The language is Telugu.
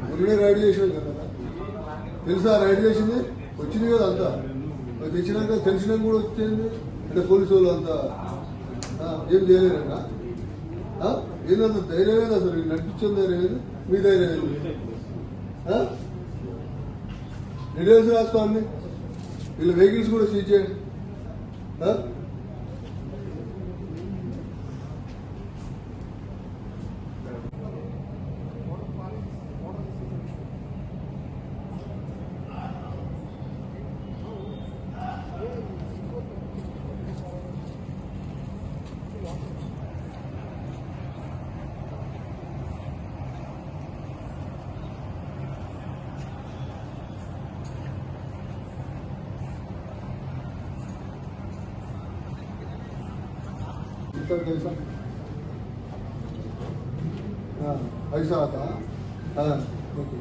మొన్ననే రైడ్ చేసాడు కదా, తెలుసా? రైడ్ చేసింది వచ్చింది కదా అంతా, తెచ్చినాక తెలిసినాక కూడా వచ్చింది అంటే పోలీసు వాళ్ళు అంతా ఏం చేయలేరన్నా. ఏంటంత ధైర్యం లేదు అసలు, నడిపించిన ధైర్యం లేదు, మీ ధైర్యం లేదు. డీటెయిల్స్ రాసుకోండి, వీళ్ళ వెహికల్స్ కూడా సీజ్ చేయండి. कैसा ऐसा आता ओके